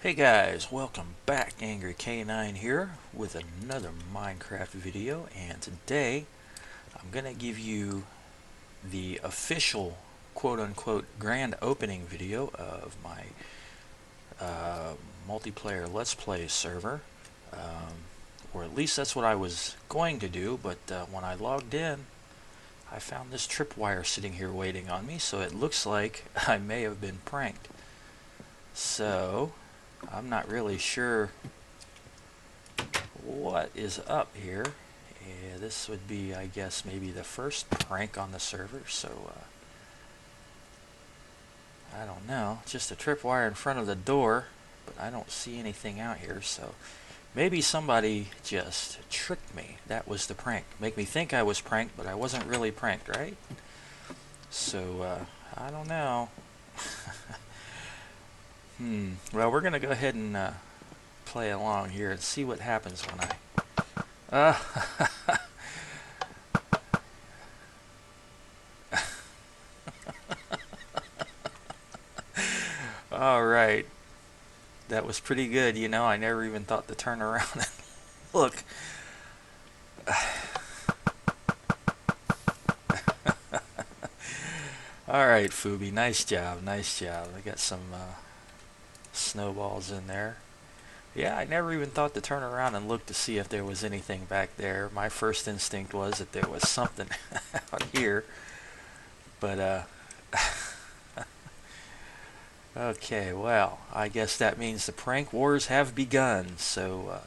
Hey guys, welcome back. Angry K9 here with another Minecraft video, and today I'm gonna give you the official quote-unquote grand opening video of my multiplayer Let's Play server, or at least that's what I was going to do, but when I logged in I found this tripwire sitting here waiting on me, so it looks like I may have been pranked. So I'm not really sure what is up here. Yeah, this would be, I guess, maybe the first prank on the server, so I don't know. Just a tripwire in front of the door, but I don't see anything out here, so maybe somebody just tricked me. That was the prank. Make me think I was pranked, but I wasn't really pranked, right? So, I don't know. Well, we're going to go ahead and play along here and see what happens when I... Alright. That was pretty good, you know. I never even thought to turn around and look. Alright, Fuubi. Nice job. Nice job. I got some snowballs in there. Yeah, I never even thought to turn around and look to see if there was anything back there. My first instinct was that there was something out here. But, okay, well, I guess that means the prank wars have begun. So,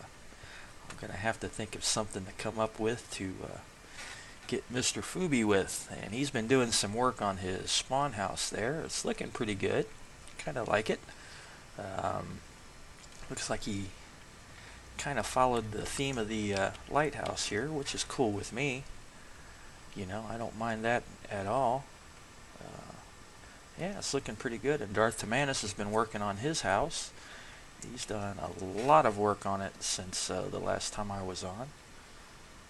I'm going to have to think of something to come up with to get Mr. Fuubi with. And he's been doing some work on his spawn house there. It's looking pretty good. Kind of like it. Looks like he kind of followed the theme of the lighthouse here, which is cool with me. You know, I don't mind that at all. Yeah, it's looking pretty good. And Darth Timanus has been working on his house. He's done a lot of work on it since the last time I was on.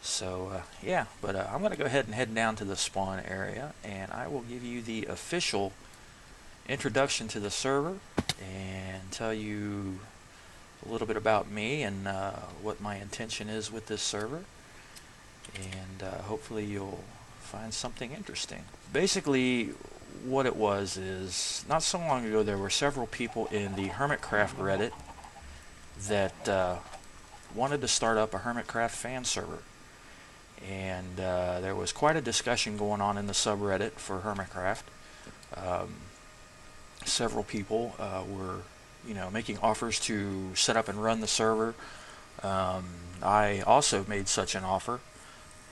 So, yeah, but I'm going to go ahead and head down to the spawn area, and I will give you the official introduction to the server and tell you a little bit about me and what my intention is with this server, and hopefully you'll find something interesting. Basically, what it was is, not so long ago there were several people in the Hermitcraft Reddit that wanted to start up a Hermitcraft fan server, and there was quite a discussion going on in the subreddit for Hermitcraft. Several people were, you know, making offers to set up and run the server. I also made such an offer,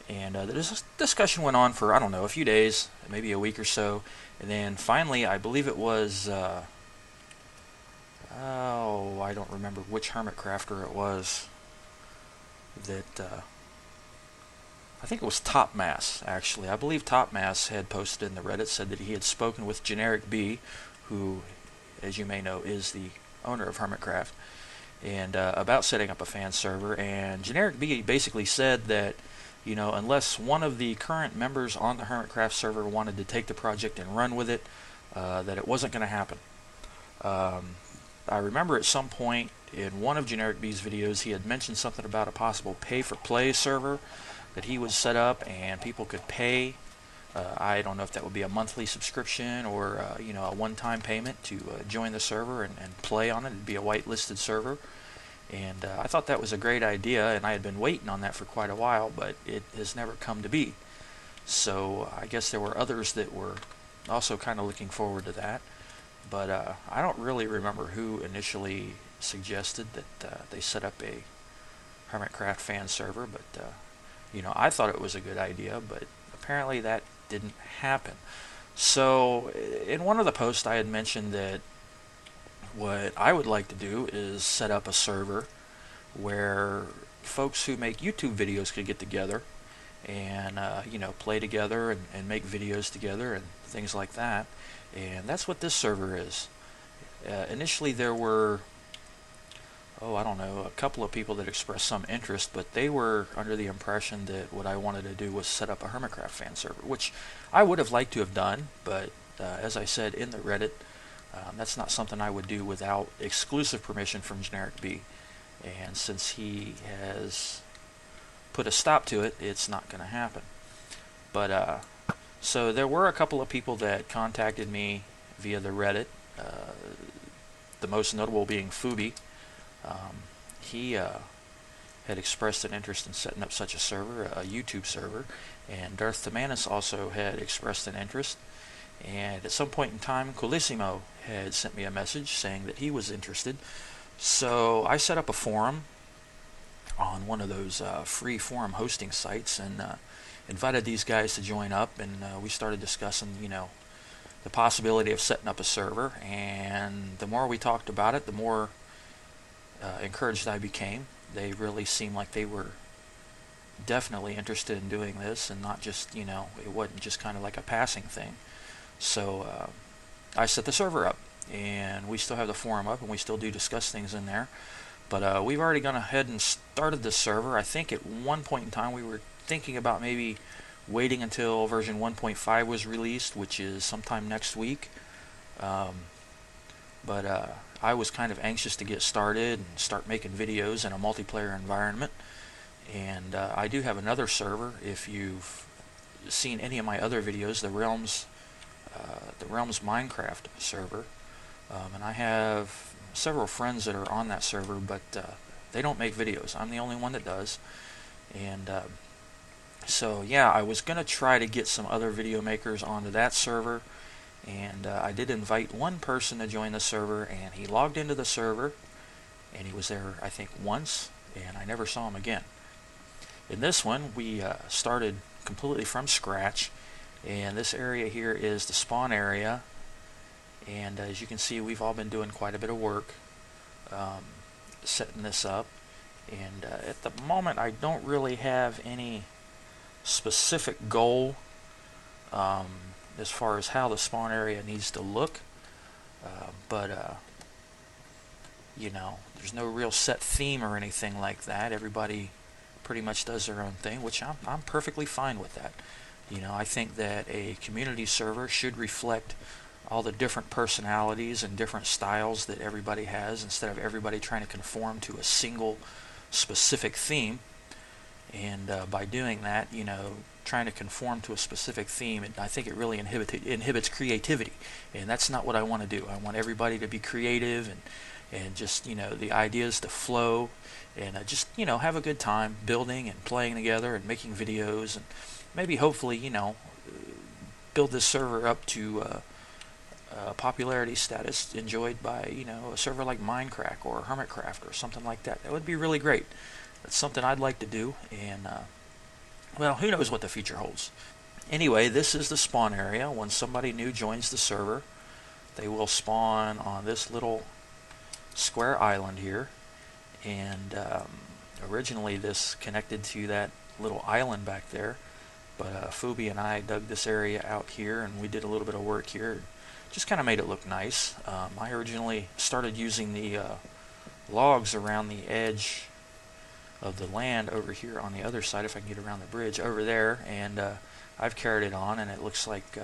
and this discussion went on for, I don't know, a few days, maybe a week or so, and then finally, I believe it was, oh, I don't remember which Hermitcrafter it was that, I think it was Topmass, actually. I believe Topmass had posted in the Reddit, said that he had spoken with Generic B, who, as you may know, is the owner of Hermitcraft, and about setting up a fan server. And Generic B basically said that, you know, unless one of the current members on the Hermitcraft server wanted to take the project and run with it, that it wasn't going to happen. I remember at some point in one of Generic B's videos he had mentioned something about a possible pay-for-play server that he would set up and people could pay. I don't know if that would be a monthly subscription or you know, a one-time payment to join the server and play on it. It'd be a whitelisted server, and I thought that was a great idea, and I had been waiting on that for quite a while, but it has never come to be. So I guess there were others that were also kind of looking forward to that, but I don't really remember who initially suggested that they set up a Hermitcraft fan server, but you know, I thought it was a good idea, but apparently that didn't happen. So in one of the posts I had mentioned that what I would like to do is set up a server where folks who make YouTube videos could get together and you know, play together and make videos together and things like that. And that's what this server is. Initially there were, oh, I don't know, a couple of people that expressed some interest, but they were under the impression that what I wanted to do was set up a Hermitcraft fan server, which I would have liked to have done, but as I said in the Reddit, That's not something I would do without exclusive permission from Generic B. And since he has put a stop to it, it's not going to happen. But so there were a couple of people that contacted me via the Reddit. The most notable being Fuubi. He had expressed an interest in setting up such a server, a YouTube server, and Darth Tamanis also had expressed an interest. And at some point in time, Colissimo had sent me a message saying that he was interested. So I set up a forum on one of those free forum hosting sites and invited these guys to join up, and we started discussing, the possibility of setting up a server. And the more we talked about it, the more encouraged I became. They really seemed like they were definitely interested in doing this, and not just, it wasn't just kind of like a passing thing. So I set the server up, and we still have the forum up, and we still do discuss things in there. But we've already gone ahead and started the server. I think at one point in time we were thinking about maybe waiting until version 1.5 was released, which is sometime next week. But I was kind of anxious to get started and start making videos in a multiplayer environment. And I do have another server. If you've seen any of my other videos, the Realms Minecraft server, and I have several friends that are on that server, but they don't make videos. I'm the only one that does. And so yeah, I was gonna try to get some other video makers onto that server, and I did invite one person to join the server, and he logged into the server, and he was there I think once, and I never saw him again. In this one, we started completely from scratch, and this area here is the spawn area. And as you can see, we've all been doing quite a bit of work setting this up. And at the moment, I don't really have any specific goal as far as how the spawn area needs to look. But there's no real set theme or anything like that. Everybody pretty much does their own thing, which I'm perfectly fine with that. I think that a community server should reflect all the different personalities and different styles that everybody has, instead of everybody trying to conform to a single specific theme. And by doing that, trying to conform to a specific theme, I think it really inhibits creativity, and that's not what I want to do. I want everybody to be creative and just the ideas to flow, and just have a good time building and playing together and making videos, and maybe hopefully build this server up to popularity status enjoyed by a server like Minecraft or Hermitcraft or something like that. That would be really great. That's something I'd like to do, and well, who knows what the future holds. Anyway, this is the spawn area. When somebody new joins the server, they will spawn on this little square island here, and originally this connected to that little island back there, but Fuubi and I dug this area out here, and we did a little bit of work here. Just kind of made it look nice. I originally started using the logs around the edge of the land over here on the other side, if I can get around the bridge over there, and I've carried it on, and it looks like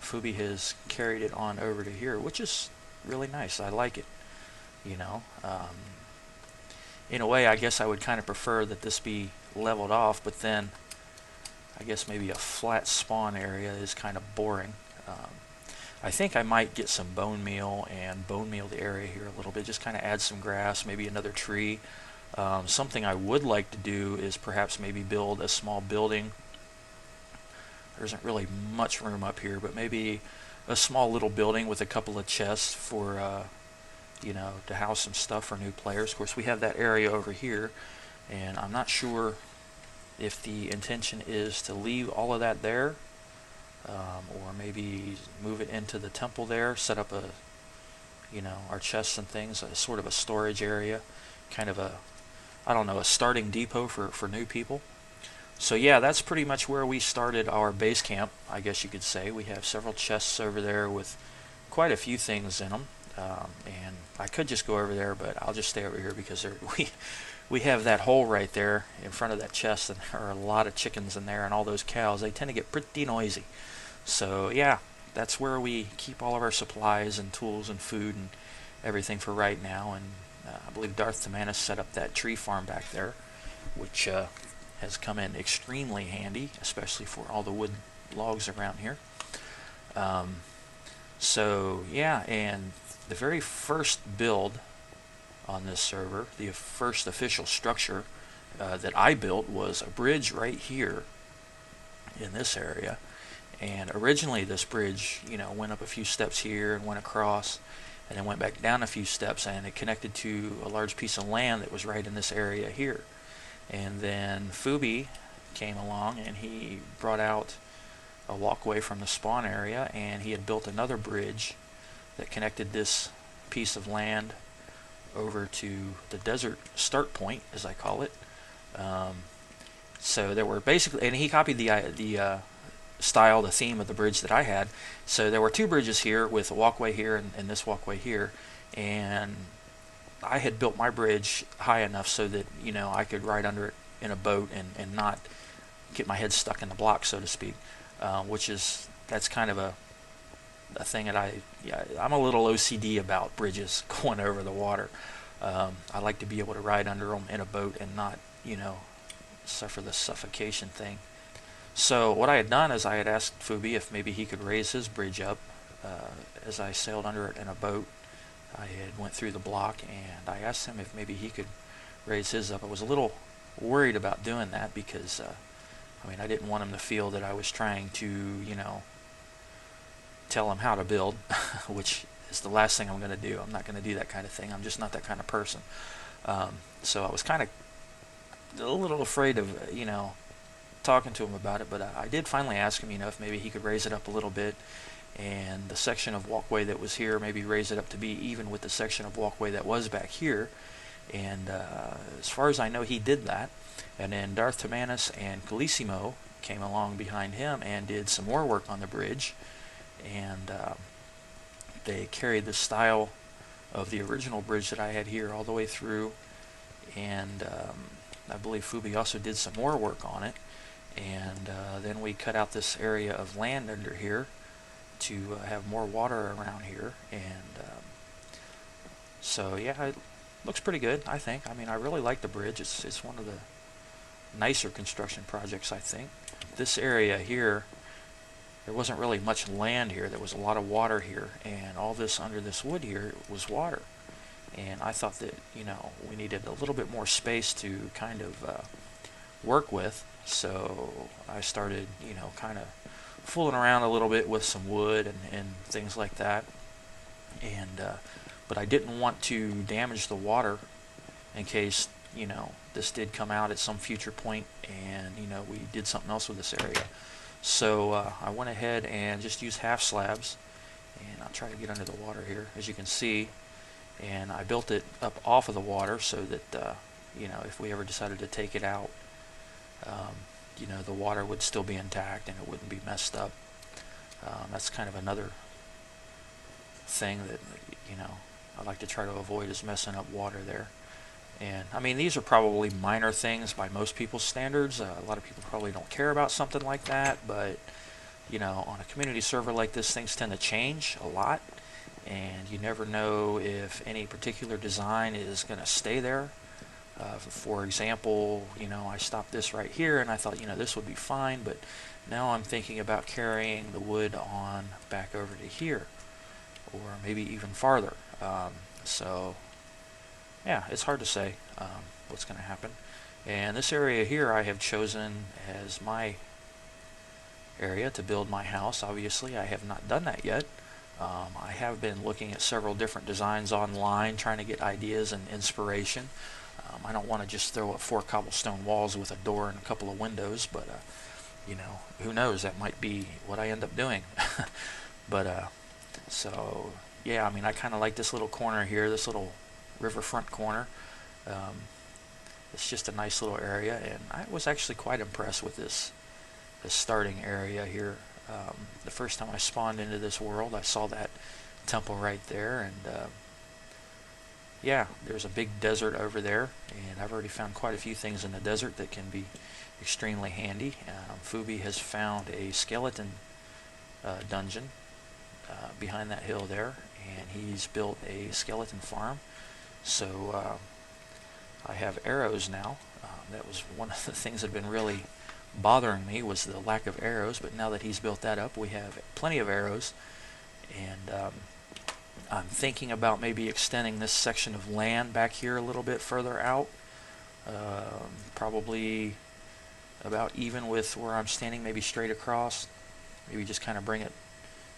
Fuubi has carried it on over to here, which is really nice. I like it. In a way, I guess I would kind of prefer that this be leveled off, but then I guess maybe a flat spawn area is kind of boring. I think I might get some bone meal and bone meal the area here a little bit, just kind of add some grass, maybe another tree. Something I would like to do is perhaps maybe build a small building. There isn't really much room up here, but maybe a small little building with a couple of chests for to house some stuff for new players. Of course, we have that area over here, and I'm not sure if the intention is to leave all of that there, or maybe move it into the temple there, set up our chests and things, a sort of a storage area, kind of a starting depot for new people. So yeah, that's pretty much where we started our base camp, I guess you could say. We have several chests over there with quite a few things in them, and I could just go over there, but I'll just stay over here because we have that hole right there in front of that chest, and there are a lot of chickens in there, and all those cows, they tend to get pretty noisy. So yeah, that's where we keep all of our supplies and tools and food and everything for right now. And I believe Darth Timanus set up that tree farm back there, which has come in extremely handy, especially for all the wood logs around here. So yeah, and the very first build on this server, the first official structure that I built was a bridge right here in this area. And originally this bridge, went up a few steps here and went across and then went back down a few steps, and it connected to a large piece of land that was right in this area here. And then Fuubi came along and he brought out a walkway from the spawn area, and he had built another bridge that connected this piece of land over to the desert start point, as I call it. So there were basically, and he copied the style, the theme of the bridge that I had. So there were two bridges here with a walkway here and this walkway here, and I had built my bridge high enough so that I could ride under it in a boat and not get my head stuck in the block, so to speak. That's kind of a thing that I'm a little OCD about bridges going over the water. I like to be able to ride under them in a boat and not suffer the suffocation thing. So what I had done is I had asked Fuubi if maybe he could raise his bridge up as I sailed under it in a boat. I had went through the block, and I asked him if maybe he could raise his up. I was a little worried about doing that because I didn't want him to feel that I was trying to tell him how to build, which is the last thing I'm going to do. I'm not going to do that kind of thing. I'm just not that kind of person. So I was kind of a little afraid of talking to him about it, but I did finally ask him if maybe he could raise it up a little bit, and the section of walkway that was here, maybe raise it up to be even with the section of walkway that was back here. And as far as I know, he did that. And then Darth Timanus and Calissimo came along behind him and did some more work on the bridge, and they carried the style of the original bridge that I had here all the way through. And I believe Fuubi also did some more work on it. And then we cut out this area of land under here to have more water around here. And so yeah, it looks pretty good, I think. I really like the bridge. It's one of the nicer construction projects, I think. This area here, there wasn't really much land here. There was a lot of water here, and all this under this wood here was water. And I thought that we needed a little bit more space to kind of work with. So I started kind of fooling around a little bit with some wood and things like that. And but I didn't want to damage the water in case this did come out at some future point and we did something else with this area. So I went ahead and just used half slabs, and I'll try to get under the water here, as you can see. And I built it up off of the water so that if we ever decided to take it out, the water would still be intact and it wouldn't be messed up. That's kind of another thing that I like to try to avoid, is messing up water there. And these are probably minor things by most people's standards. A lot of people probably don't care about something like that, but on a community server like this, things tend to change a lot, and you never know if any particular design is going to stay there. For example, I stopped this right here and I thought this would be fine, but now I'm thinking about carrying the wood on back over to here, or maybe even farther. So yeah, it's hard to say what's going to happen. And this area here I have chosen as my area to build my house. Obviously I have not done that yet. I have been looking at several different designs online, trying to get ideas and inspiration. I don't want to just throw up 4 cobblestone walls with a door and a couple of windows, but who knows, that might be what I end up doing. But so yeah, I kind of like this little corner here, this little riverfront corner. It's just a nice little area, and I was actually quite impressed with this starting area here. The first time I spawned into this world, I saw that temple right there, and yeah, there's a big desert over there, and I've already found quite a few things in the desert that can be extremely handy. Fuubi has found a skeleton dungeon behind that hill there, and he's built a skeleton farm. So I have arrows now. That was one of the things that had been really bothering me, was the lack of arrows, but now that he's built that up, we have plenty of arrows. And I'm thinking about maybe extending this section of land back here a little bit further out, probably about even with where I'm standing, maybe straight across. Maybe just kind of bring it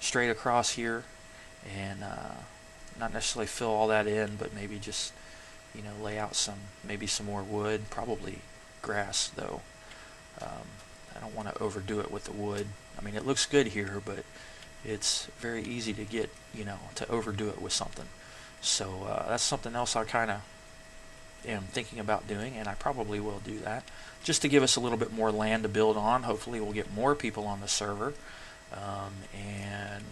straight across here, and not necessarily fill all that in, but maybe just, you know, lay out maybe some more wood, probably grass though. I don't want to overdo it with the wood. I mean, it looks good here, but it's very easy to get, you know, to overdo it with something. So that's something else I kind of am thinking about doing, and I probably will do that, just to give us a little bit more land to build on. Hopefully we'll get more people on the server, and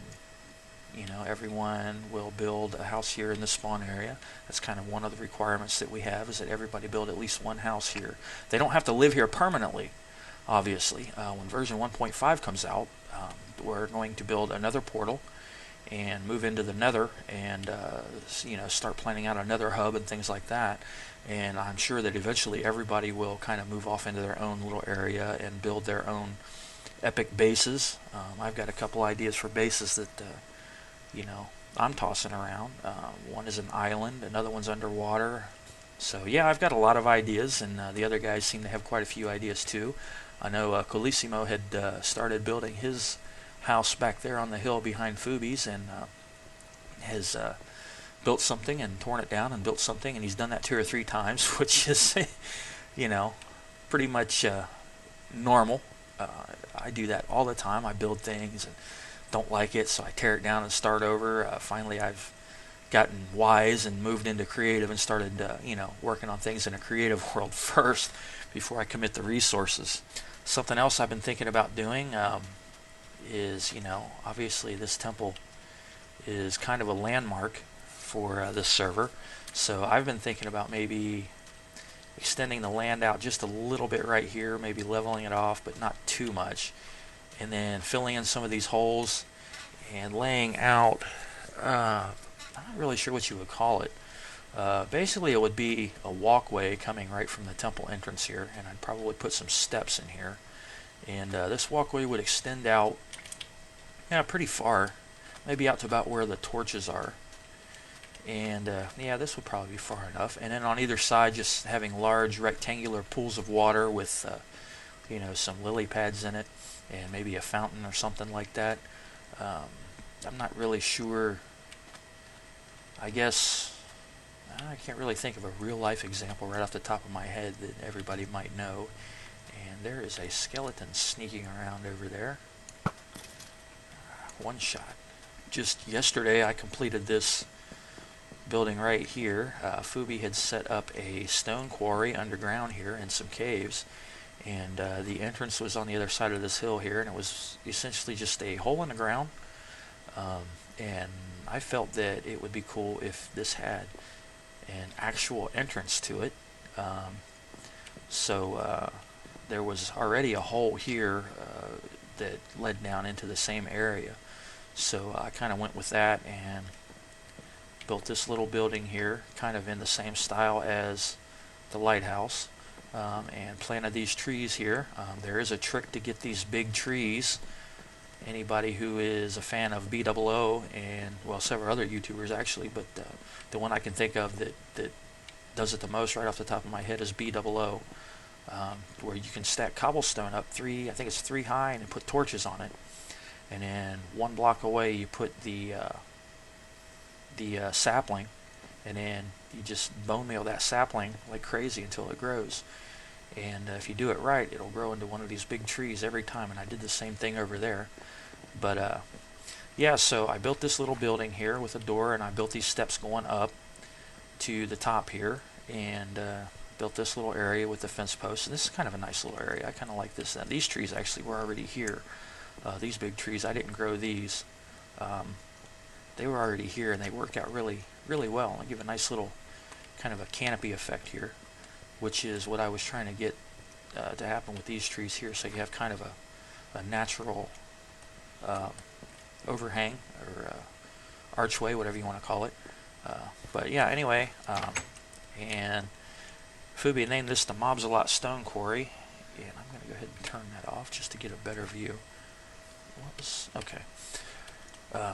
you know, everyone will build a house here in the spawn area. That's kind of one of the requirements that we have, is that everybody build at least one house here. They don't have to live here permanently, obviously. When version 1.5 comes out, we're going to build another portal and move into the nether, and you know, start planning out another hub and things like that. And I'm sure that eventually everybody will kind of move off into their own little area and build their own epic bases. I've got a couple ideas for bases that you know, I'm tossing around. One is an island, another one's underwater. So yeah, I've got a lot of ideas, and the other guys seem to have quite a few ideas too. I know Colissimo had started building his house back there on the hill behind Fuubi's, and has built something and torn it down and built something, and he's done that 2 or 3 times, which is, you know, pretty much normal. I do that all the time. I build things and don't like it, so I tear it down and start over. Finally, I've gotten wise and moved into creative and started, you know, working on things in a creative world first before I commit the resources. Something else I've been thinking about doing is, you know, obviously this temple is kind of a landmark for this server, so I've been thinking about maybe extending the land out just a little bit right here, maybe leveling it off, but not too much, and then filling in some of these holes and laying out, I'm not really sure what you would call it. Basically it would be a walkway coming right from the temple entrance here, and I'd probably put some steps in here, and this walkway would extend out, yeah, pretty far, maybe out to about where the torches are. And yeah, this would probably be far enough. And then on either side, just having large rectangular pools of water with you know, some lily pads in it, and maybe a fountain or something like that. I'm not really sure. I guess I can't really think of a real life example right off the top of my head that everybody might know. And there is a skeleton sneaking around over there. One shot. Just yesterday I completed this building right here. Fuubi had set up a stone quarry underground here and some caves, and the entrance was on the other side of this hill here, and it was essentially just a hole in the ground, and I felt that it would be cool if this had an actual entrance to it. So there was already a hole here that led down into the same area, so I kind of went with that and built this little building here, kind of in the same style as the lighthouse, and planted these trees here. There is a trick to get these big trees. Anybody who is a fan of BOO, and well, several other YouTubers actually, but the one I can think of that does it the most right off the top of my head is BOO, where you can stack cobblestone up I think it's 3 high, and put torches on it, and then 1 block away you put the sapling, and then you just bone meal that sapling like crazy until it grows. And if you do it right, it'll grow into one of these big trees every time, and I did the same thing over there. But yeah, so I built this little building here with a door, and I built these steps going up to the top here, and built this little area with the fence posts. And this is kind of a nice little area. I kind of like this. These trees actually were already here. These big trees, I didn't grow these. They were already here, and they worked out really, really well. I give a nice little kind of a canopy effect here, which is what I was trying to get to happen with these trees here. So you have kind of a natural overhang or archway, whatever you want to call it. But yeah, anyway, and Fuubi named this the Mobs-a-Lot Stone Quarry, and I'm going to go ahead and turn that off just to get a better view. Okay.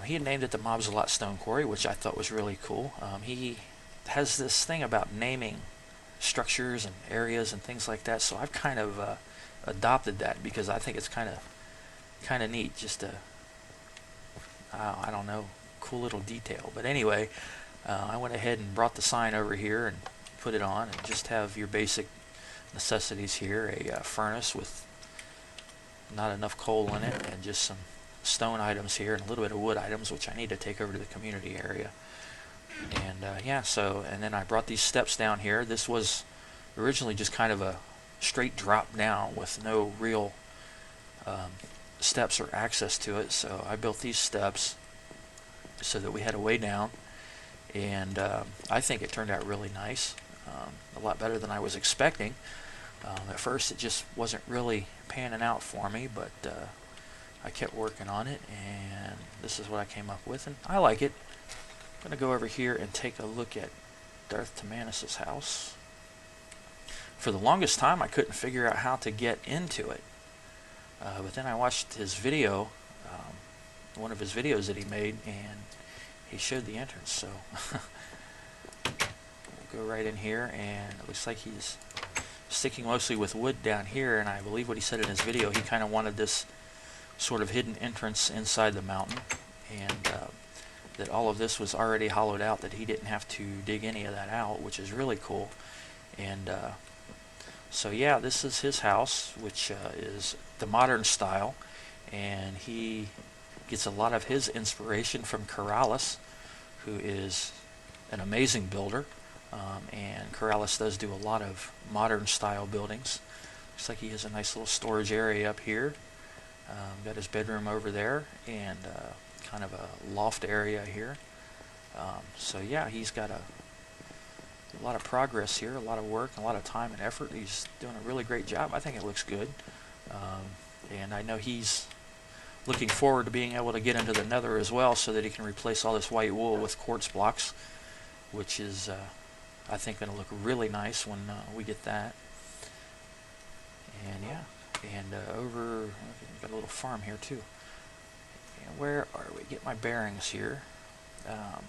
He had named it the Mobs-a-Lot Stone Quarry, which I thought was really cool. He has this thing about naming structures and areas and things like that, so I've kind of adopted that because I think it's kind of neat, just a I don't know, cool little detail. But anyway, I went ahead and brought the sign over here and put it on, and just have your basic necessities here: a furnace with not enough coal in it, and just some stone items here, and a little bit of wood items, which I need to take over to the community area. And yeah, so, and then I brought these steps down here. This was originally just kind of a straight drop down with no real steps or access to it, so I built these steps so that we had a way down, and I think it turned out really nice, a lot better than I was expecting. At first it just wasn't really panning out for me, but I kept working on it, and this is what I came up with, and I like it. I'm going to go over here and take a look at Darth Timanus' house. For the longest time I couldn't figure out how to get into it, but then I watched his video, one of his videos that he made, and he showed the entrance. So we'll go right in here, and it looks like he's sticking mostly with wood down here, and I believe what he said in his video, he kind of wanted this sort of hidden entrance inside the mountain, and that all of this was already hollowed out, that he didn't have to dig any of that out, which is really cool. And so yeah, this is his house, which is the modern style, and he gets a lot of his inspiration from Corrales, who is an amazing builder, and Corrales does do a lot of modern style buildings. Looks like he has a nice little storage area up here. Got his bedroom over there, and kind of a loft area here. So yeah, he's got a lot of progress here, a lot of work, a lot of time and effort. He's doing a really great job. I think it looks good, and I know he's looking forward to being able to get into the Nether as well, so that he can replace all this white wool with quartz blocks, which is I think going to look really nice when we get that. And yeah, and over, got a little farm here too. And where are we? Get my bearings here. And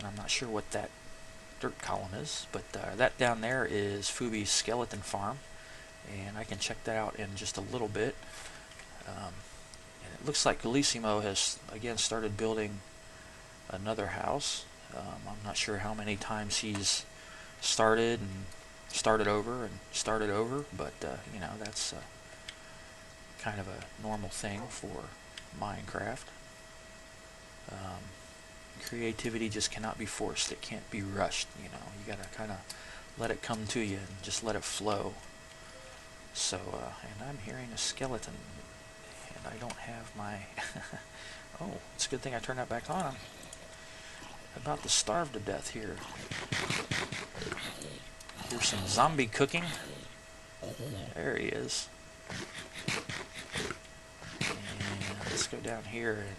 I'm not sure what that dirt column is, but that down there is Fuubi's skeleton farm, and I can check that out in just a little bit. And it looks like Galissimo has again started building another house. I'm not sure how many times he's started and started over and started over, but you know, that's kind of a normal thing for Minecraft. Creativity just cannot be forced. It can't be rushed. You know, you gotta kind of let it come to you and just let it flow. So, and I'm hearing a skeleton, and I don't have my. Oh, it's a good thing I turned that back on. I'm about to starve to death here. Here's some zombie cooking. There he is. And let's go down here and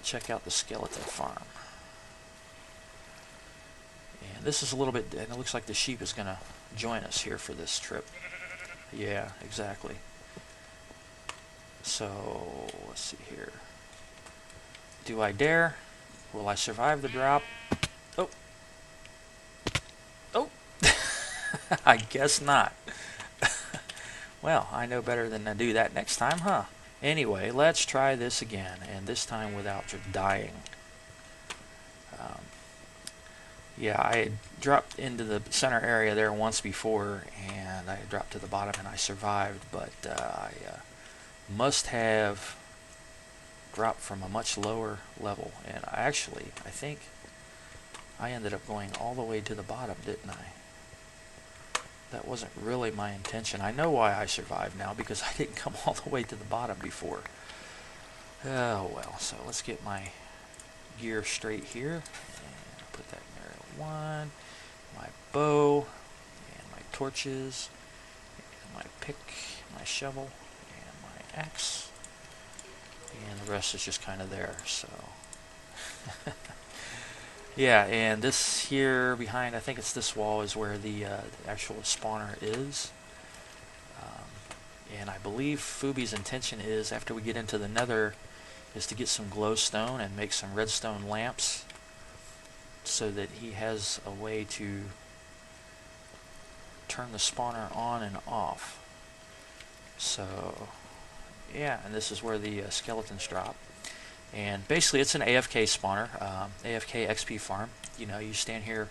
check out the skeleton farm. And this is a little bit, and it looks like the sheep is going to join us here for this trip. Yeah, exactly. So, let's see here. Do I dare? Will I survive the drop? Oh. Oh. I guess not. Well, I know better than to do that next time, huh? Anyway, let's try this again, and this time without dying. Yeah, I had dropped into the center area there once before, and I dropped to the bottom and I survived, but I must have dropped from a much lower level, and I think I ended up going all the way to the bottom, didn't I? That wasn't really my intention. I know why I survived now, because I didn't come all the way to the bottom before. Oh well, so let's get my gear straight here, and put that in there at 1, my bow, and my torches, and my pick, my shovel, and my axe, and the rest is just kind of there. So yeah, and this here behind, I think it's this wall, is where the actual spawner is. And I believe Fuubi's intention is, after we get into the nether, is to get some glowstone and make some redstone lamps so that he has a way to turn the spawner on and off. So yeah, and this is where the skeletons drop. And basically it's an AFK spawner, AFK XP farm. You know, you stand here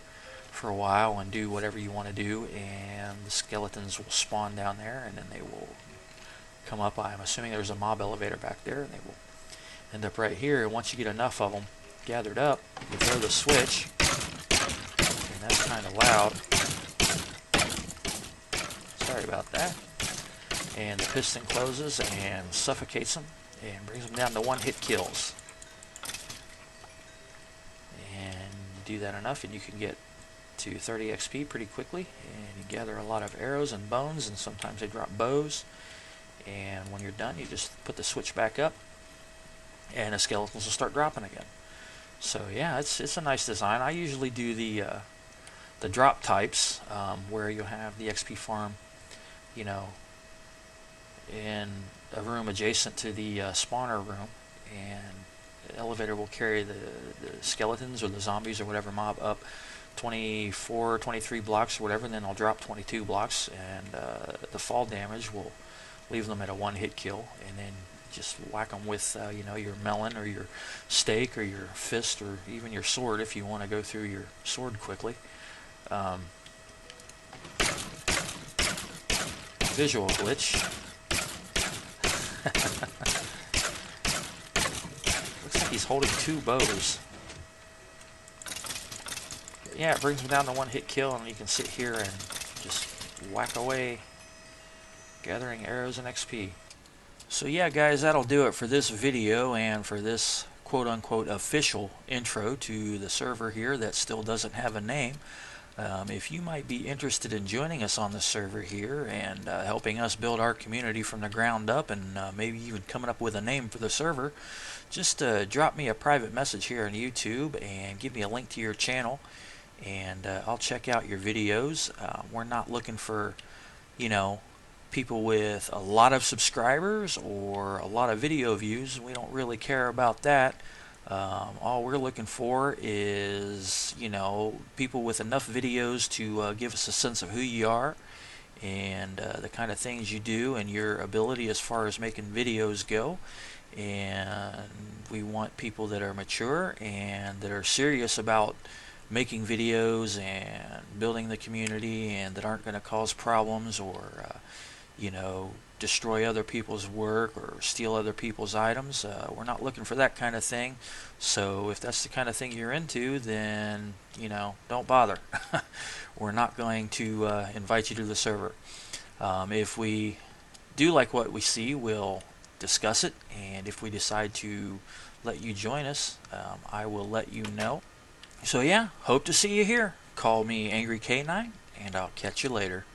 for a while and do whatever you want to do, and the skeletons will spawn down there, and then they will come up. I'm assuming there's a mob elevator back there, and they will end up right here. And once you get enough of them gathered up, you throw the switch, and that's kind of loud. Sorry about that. And the piston closes and suffocates them and brings them down to one-hit kills. And you do that enough, and you can get to 30 XP pretty quickly, and you gather a lot of arrows and bones, and sometimes they drop bows. And when you're done, you just put the switch back up, and the skeletons will start dropping again. So yeah, it's a nice design. I usually do the drop types, where you'll have the XP farm, you know, in a room adjacent to the spawner room, and the elevator will carry the skeletons or the zombies or whatever mob up 24, 23 blocks or whatever, and then I'll drop 22 blocks, and the fall damage will leave them at a one-hit kill, and then just whack them with you know, your melon or your stake or your fist or even your sword if you want to go through your sword quickly. Visual glitch. Looks like he's holding two bows. Yeah, it brings him down to one-hit kill, and you can sit here and just whack away, gathering arrows and XP. So yeah, guys, that'll do it for this video and for this quote-unquote official intro to the server here that still doesn't have a name. If you might be interested in joining us on the server here and helping us build our community from the ground up, and maybe even coming up with a name for the server, just drop me a private message here on YouTube and give me a link to your channel, and I'll check out your videos. We're not looking for, you know, people with a lot of subscribers or a lot of video views. We don't really care about that. All we're looking for is, you know, people with enough videos to give us a sense of who you are and the kind of things you do and your ability as far as making videos go. And we want people that are mature and that are serious about making videos and building the community, and that aren't going to cause problems or you know, destroy other people's work or steal other people's items. We're not looking for that kind of thing. So if that's the kind of thing you're into, then, you know, don't bother. We're not going to invite you to the server. If we do like what we see, we'll discuss it, and if we decide to let you join us, I will let you know. So yeah, hope to see you here. Call me Angry K9, and I'll catch you later.